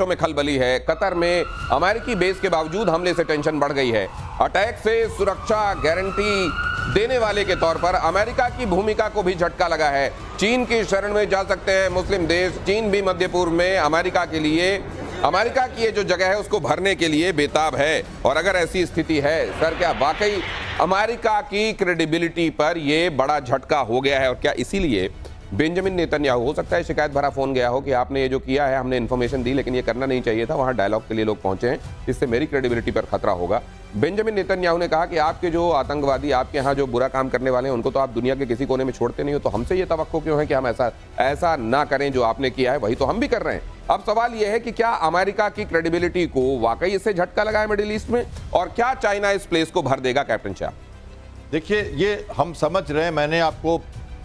में खलबली है। कतर में अमेरिकी बेस के बावजूद हमले से टेंशन बढ़ गई है। अटैक से सुरक्षा गारंटी देने वाले के तौर पर अमेरिका की भूमिका को भी झटका लगा है। चीन की शरण में जा सकते हैं मुस्लिम देश। चीन भी मध्य पूर्व में अमेरिका की ये जो जगह है उसको भरने के लिए बेताब है। और अगर ऐसी स्थिति है सर, क्या वाकई अमेरिका की क्रेडिबिलिटी पर यह बड़ा झटका हो गया है? और क्या इसीलिए बेंजामिन नेतन्याहू, हो सकता है शिकायत भरा फोन गया हो कि आपने ये जो किया है, हमने इन्फॉर्मेशन दी लेकिन ये करना नहीं चाहिए था, वहां डायलॉग के लिए लोग पहुंचे हैं, इससे मेरी क्रेडिबिलिटी पर खतरा होगा। बेंजामिन नेतन्याहू ने कहा कि आपके जो आतंकवादी, आपके यहाँ जो बुरा काम करने वाले हैं, उनको तो आप दुनिया के किसी कोने में छोड़ते नहीं हो, तो हमसे ये तवक्को क्यों है कि हम ऐसा ना करें जो आपने किया है, वही तो हम भी कर रहे हैं। अब सवाल यह है कि क्या अमेरिका की क्रेडिबिलिटी को वाकई इससे झटका लगा है मिडिल ईस्ट में, और क्या चाइना इस प्लेस को भर देगा? कैप्टन शाह, देखिए, ये हम समझ रहे हैं, मैंने आपको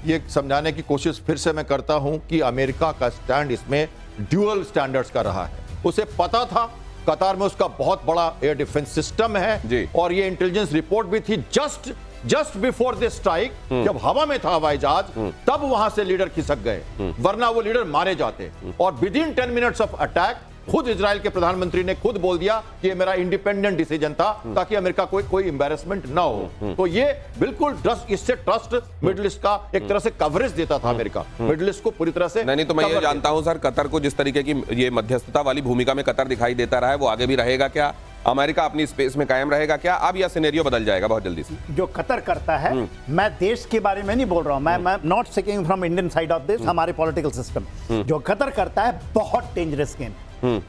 ये समझाने की कोशिश फिर से मैं करता हूं कि अमेरिका का स्टैंड इसमें ड्यूअल स्टैंडर्ड्स का रहा है। उसे पता था कतार में उसका बहुत बड़ा एयर डिफेंस सिस्टम है और ये इंटेलिजेंस रिपोर्ट भी थी जस्ट बिफोर दिस स्ट्राइक, जब हवा में था हवाई जहाज, तब वहां से लीडर खिसक गए, वरना वो लीडर मारे जाते। और with in 10 minutes of attack खुद इजराइल के प्रधानमंत्री ने खुद बोल दिया कि ये मेरा इंडिपेंडेंट डिसीजन था, ताकि अमेरिका कोई एम्बैरेसमेंट ना हो। तो ये बिल्कुल इससे ट्रस्ट मिडिल ईस्ट का एक तरह से कवरेज देता था अमेरिका, मिडिल ईस्ट को पूरी तरह से। नहीं तो मैं ये जानता हूं सर, कतर को जिस तरीके की ये मध्यस्थता वाली भूमिका में कतर दिखाई देता रहा है, वो आगे भी रहेगा क्या? अमेरिका अपनी स्पेस में कायम रहेगा क्या? अब यह सिनेरियो बदल जाएगा बहुत जल्दी से? जो कतर करता है, मैं देश के बारे में नहीं बोल रहा हूं, मैं not seeking from Indian side of this, हमारे पॉलिटिकल सिस्टम, जो कतर करता है बहुत डेंजरस गेम।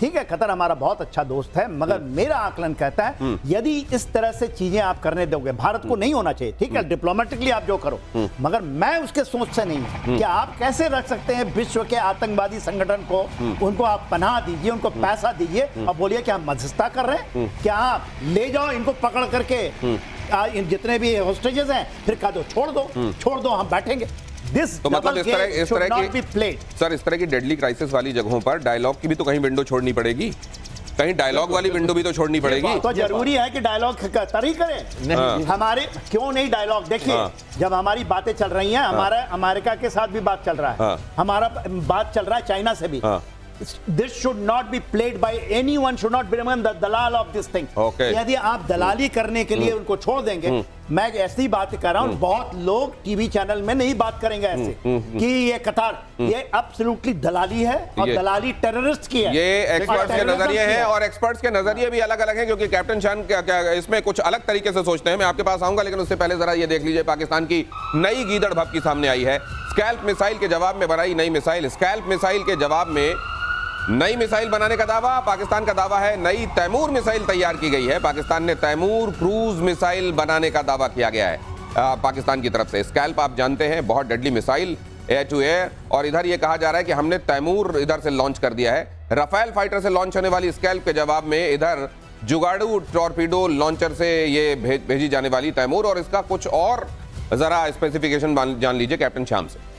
ठीक है, कतर हमारा बहुत अच्छा दोस्त है, मगर मेरा आकलन कहता है यदि इस तरह से चीजें आप करने दोगे, भारत को नहीं होना चाहिए, ठीक है, डिप्लोमेटिकली आप जो करो, मगर मैं उसके सोच से नहीं हूं कि आप कैसे रख सकते हैं विश्व के आतंकवादी संगठन को, उनको आप पनाह दीजिए, उनको पैसा दीजिए और बोलिए कि हम मध्यस्थता कर रहे हैं, क्या आप ले जाओ इनको पकड़ करके, जितने भी होस्टेजेस हैं, फिर कह दो छोड़ दो, हम बैठेंगे। तो मतलब इस तरह की डेडली क्राइसिस वाली जगहों पर डायलॉग की भी तो कहीं विंडो छोड़नी पड़ेगी, कहीं डायलॉग वाली विंडो भी तो छोड़नी पड़ेगी। तो जरूरी है कि डायलॉग कतर ही करें। हमारे क्यों नहीं डायलॉग? देखिए, जब हमारी बातें चल रही हैं, हमारा अमेरिका के साथ भी बात चल रहा है, हमारा बात चल रहा है चाइना से भी। This should not be played by anyone, should not become the dalal of this thing. यदि आप दलाली करने के लिए उनको छोड़ देंगे, मैं ऐसी बात कर रहा हूं, बहुत लोग टीवी चैनल में नहीं बात करेंगे ऐसे कि ये कतार, ये एब्सोल्युटली दलाली है और दलाली टेररिस्ट की है। ये एक्सपर्ट्स के नजरिए हैं और एक्सपर्ट्स के नजरिए भी अलग अलग हैं, क्योंकि कैप्टन शाह क्या इसमें कुछ अलग तरीके से सोचते हैं। मैं आपके पास आऊंगा, लेकिन उससे पहले जरा ये देख लीजिए, पाकिस्तान की नई गीदड़ भभकी सामने आई है। स्कैल्प मिसाइल के जवाब में बनाई नई मिसाइल। स्कैल्प मिसाइल के जवाब में नई मिसाइल बनाने का दावा, पाकिस्तान का दावा है नई तैमूर मिसाइल तैयार की गई है। पाकिस्तान ने तैमूर क्रूज मिसाइल बनाने का दावा किया गया है पाकिस्तान की तरफ से। स्कैल्प आप जानते हैं बहुत deadly missile, air to air, और इधर ये कहा जा रहा है कि हमने तैमूर इधर से लॉन्च कर दिया है। राफेल फाइटर से लॉन्च होने वाली स्कैल्प के जवाब में इधर जुगाड़ू टॉर्पीडो लॉन्चर से ये भेजी जाने वाली तैमूर, और इसका कुछ और जरा स्पेसिफिकेशन जान लीजिए कैप्टन शाम से।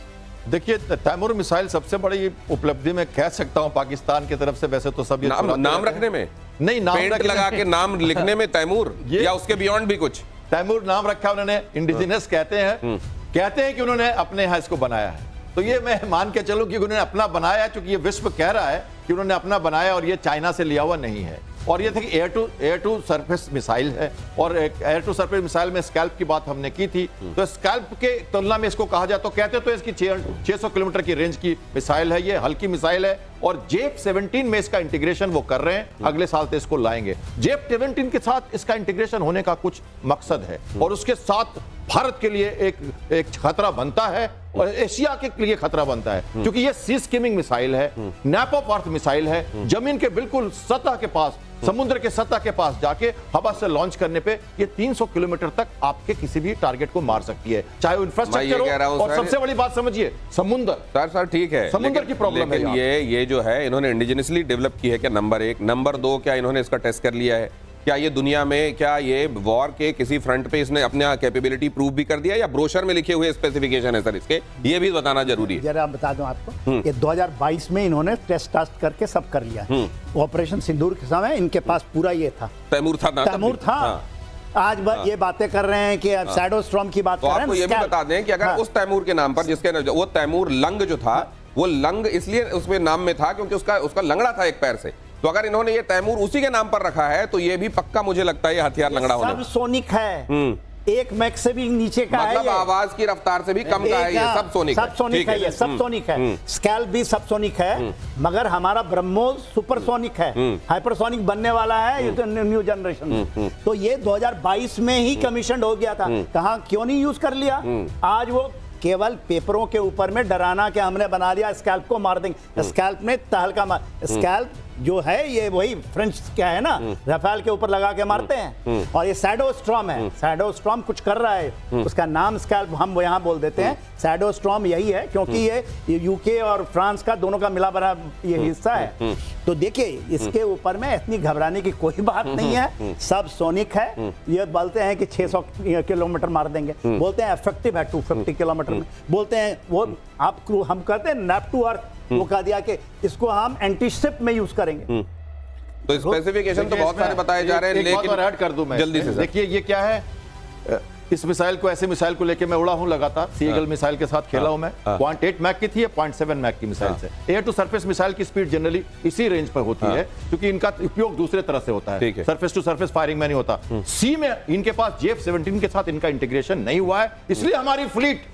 देखिए, तैमूर मिसाइल सबसे बड़ी उपलब्धि में कह सकता हूं पाकिस्तान की तरफ से। वैसे तो सब नाम रखने में नहीं, नाम पेंट लगा के नाम लिखने में तैमूर, या उसके बियॉन्ड भी कुछ? तैमूर नाम रखा उन्होंने, इंडिजिनस कहते हैं कि उन्होंने अपने यहाँ इसको बनाया है। तो ये मैं मान के चलूं कि उन्होंने अपना बनाया, क्योंकि ये विश्व कह रहा है कि उन्होंने अपना बनाया और ये चाइना से लिया हुआ नहीं है। और ये था कि एयर टू सरफेस मिसाइल है, और एयर टू सरफेस मिसाइल में स्कैल्प की बात हमने की थी। तो स्कैल्प के तुलना में इसको कहा जाए तो कहते तो इसकी 600 किलोमीटर की रेंज की मिसाइल है, ये हल्की मिसाइल है। और जेप 17 में इसका इंटीग्रेशन वो कर रहे हैं, अगले साल तो इसको लाएंगे। जेप 17 के साथ इसका इंटीग्रेशन होने का कुछ मकसद है, और उसके साथ भारत के लिए एक खतरा बनता है और एशिया के लिए खतरा बनता है, क्योंकि ये सी स्किमिंग मिसाइल है, नैप ऑफ अर्थ मिसाइल है। जमीन के बिल्कुल सतह के पास, समुद्र के सतह के पास जाके हवा से लॉन्च करने पे ये 300 किलोमीटर तक आपके किसी भी टारगेट को मार सकती है, चाहे वो इंफ्रास्ट्रक्चर हो। और सबसे बड़ी बात समझिए, समुद्र। सर ठीक है, समुद्र की प्रॉब्लम है। ये जो है इन्होंने इंडिजिनसली डेवलप की है क्या? नंबर 1। नंबर 2, क्या इन्होंने इसका टेस्ट कर लिया है? क्या ये दुनिया में, क्या ये वॉर के किसी फ्रंट पे इसने अपना कैपेबिलिटी प्रूव भी कर दिया, या ब्रोशर में लिखे हुए स्पेसिफिकेशन है सर इसके? ये भी बताना जरूरी है। जरा बता दूं आपको, ये 2022 में इन्होंने टेस्ट करके सब कर लिया। ऑपरेशन सिंदूर के समय इनके पास पूरा ये था, तैमूर था। आज ये बातें कर रहे हैं कि शैडो स्टॉर्म की बात कर रहे हैं। आपको ये भी बता दें कि अगर उस तैमूर के नाम पर, जिसके वो तैमूर लंग जो था, वो लंग इसलिए उसमें नाम में था क्योंकि उसका लंगड़ा था एक पैर से, तो अगर इन्होंने ये तैमूर उसी के नाम पर रखा है तो ये भी पक्का मुझे लगता है ये हथियार लंगड़ा होना। सब सोनिक है, 1 मैक से भी नीचे का मतलब है ये। आवाज की रफ्तार से भी कम का है ये, सब सोनिक सब सोनिक है, ये सब सोनिक है। स्कैल्प भी सब सोनिक है, मगर हमारा ब्रह्मोस सुपर सोनिक है, हाइपरसोनिक बनने वाला है ये तो न्यू जनरेशन। तो ये 2022 में ही कमीशन हो गया था, कहां क्यों नहीं यूज कर लिया? आज वो केवल पेपरों के ऊपर में डराना कि हमने बना लिया, स्कैल्प को मार देंगे। स्कैल्प में तहलका मार, स्कैल्प जो है ये वही फ्रेंच क्या है ना, राफेल के ऊपर लगा के मारते हैं। और ये शैडो स्टॉर्म है, शैडो स्टॉर्म कुछ कर रहा है, उसका नाम स्कैल्प हम यहाँ बोल देते हैं। शैडो स्टॉर्म यही है क्योंकि ये यूके और फ्रांस का दोनों का मिला बना ये हिस्सा है। तो देखिए इसके ऊपर में इतनी घबराने की कोई बात नहीं है, सब सोनिक है। ये बोलते हैं कि 600 किलोमीटर मार देंगे, बोलते हैं इफेक्टिव है 250 किलोमीटर में, बोलते हैं वो आप हम कहते हैं नैप टू अर्थ, वो कह दिया कि इसको हम एंटीशिप में यूज करेंगे। तो स्पेसिफिकेशन तो बहुत सारे बताए जा रहे हैं, एक बात और लेकिन ऐड कर दूं मैं जल्दी से सर। देखिए ये क्या है, इस मिसाइल को, ऐसे मिसाइल को लेके मैं उड़ा हूं लगातार, सीगल मिसाइल के साथ खेला हूं मैं। 0.8 मैक की थी, 0.7 मैक की मिसाइल से। एयर टू सरफेस मिसाइल की स्पीड जनरली इसी रेंज पर होती है क्योंकि इनका उपयोग दूसरे तरह से होता है, सरफेस टू सरफेस फायरिंग में नहीं होता। सी में इनके पास JF-17 के साथ इनका इंटीग्रेशन नहीं हुआ है, इसलिए हमारी फ्लीट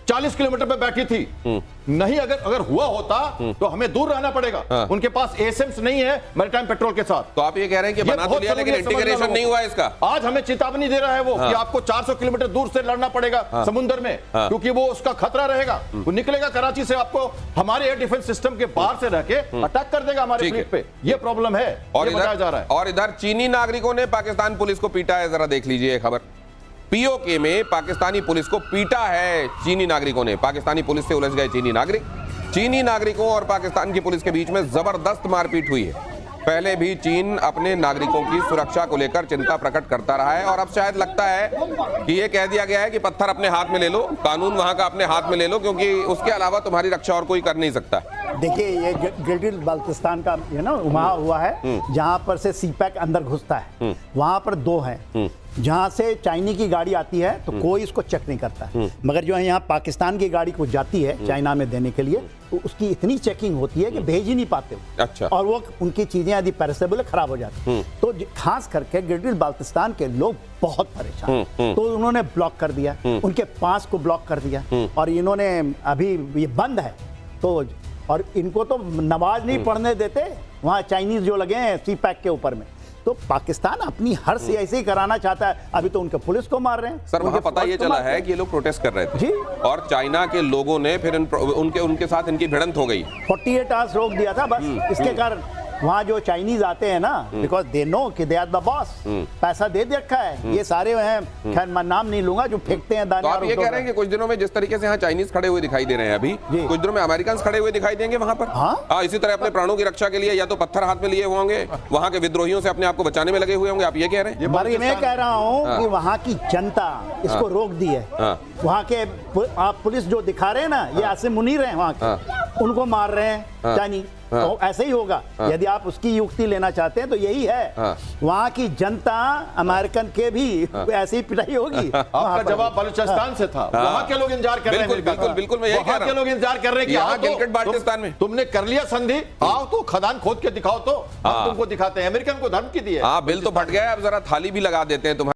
40 किलोमीटर पे बैठी थी। नहीं अगर हुआ होता तो हमें दूर रहना पड़ेगा। उनके पास एसएम्स नहीं है मैरीटाइम पेट्रोल के साथ। तो आप ये कह रहे हैं कि बना तो लिया लेकिन इंटीग्रेशन नहीं हुआ इसका। आज हमें चेतावनी दे रहा है वो कि आपको 400 किलोमीटर दूर से लड़ना पड़ेगा समुद्र में, क्योंकि वो उसका खतरा रहेगा। वो निकलेगा कराची से, आपको हमारे एयर डिफेंस सिस्टम के बाहर से रह के अटैक कर देगा हमारे फ्लीट पे। ये प्रॉब्लम है और बताया जा रहा है। और इधर चीनी नागरिकों ने पाकिस्तान पुलिस को पीटा है, जरा देख लीजिए ये खबर। पीओके में पाकिस्तानी पुलिस को पीटा है चीनी नागरिकों ने। पाकिस्तानी पुलिस से उलझ गए चीनी नागरिक। चीनी नागरिकों और पाकिस्तान की पुलिस के बीच में जबरदस्त मारपीट हुई है। पहले भी चीन अपने नागरिकों की सुरक्षा को लेकर चिंता प्रकट करता रहा है और अब शायद लगता है कि ये कह दिया गया है कि पत्थर अपने हाथ में ले लो, कानून वहां का अपने हाथ में ले लो, क्योंकि उसके अलावा तुम्हारी रक्षा और कोई कर नहीं सकता। देखिए ये गिलगित बाल्टिस्तान का है ना, वहां हुआ है जहां पर से सीपैक अंदर घुसता है, वहां पर 2 हैं। जहां से चाइना की गाड़ी आती है तो कोई इसको चेक नहीं करता है, मगर जो है यहाँ पाकिस्तान की गाड़ी को जाती है चाइना में देने के लिए तो उसकी इतनी चेकिंग होती है कि भेज ही नहीं पाते हो। अच्छा। और वो उनकी चीजें यदि पेरिसेबल खराब हो जाती तो खास करके गिलगित बाल्टिस्तान के लोग बहुत परेशान, तो उन्होंने ब्लॉक कर दिया, उनके पास को ब्लॉक कर दिया। और इन्होंने अभी ये बंद है तो, और इनको तो नमाज नहीं पढ़ने देते वहाँ चाइनीज जो लगे हैं सीपैक के ऊपर में। तो पाकिस्तान अपनी हर से ऐसे ही कराना चाहता है। अभी तो उनके पुलिस को मार रहे हैं सर, वहां पता ये चला है कि ये लोग प्रोटेस्ट कर रहे थे जी, और चाइना के लोगों ने फिर उनके साथ इनकी भिड़ंत हो गई। 48 आवर्स रोक दिया था बस इसके कारण। वहाँ जो चाइनीज आते हैं ना, बिकॉज दे नो कि दे आर द बॉस, पैसा दे रखा है। ये सारे हैं, खैर मैं नाम नहीं लूंगा, जो फेंकते हैं दाने। तो आप ये कह रहे हैं कि कुछ दिनों में जिस तरीके से यहाँ चाइनीज खड़े हुए दिखाई दे रहे हैं, अभी कुछ दिनों में अमेरिकन खड़े हुए दिखाई देंगे वहां पर। हाँ, इसी तरह अपने प्राणों की रक्षा के लिए या तो पत्थर हाथ में लिए होंगे, वहां के विद्रोहियों से अपने आप को बचाने में लगे हुए होंगे। आप ये कह रहे हैं? मैं कह रहा हूँ कि वहाँ की जनता इसको रोक दी है। वहाँ के आप पुलिस जो दिखा रहे हैं ना, ये ऐसे मुनीर हैं वहाँ के, उनको मार रहे हैं चाइनीज। तो ऐसे ही होगा यदि आप उसकी युक्ति लेना चाहते हैं तो यही है। वहाँ की जनता अमेरिकन के भी ऐसी ही पिटाई होगी। आपका जवाब बलूचिस्तान से था, वहाँ के लोग इंतजार कर रहे हैं। बिल्कुल बिल्कुल, मैं यही कह रहा हूं। वहाँ के लोग इंतजार कर रहे हैं कि यहाँ गिलगित बाल्टिस्तान में तुमने कर लिया संधि, आओ तो खदान खोद के दिखाओ, तो हम तुमको दिखाते हैं। अमेरिकन को धमकी दी है। हाँ, बिल तो फट गया, अब जरा थाली भी लगा देते हैं तुम्हारे।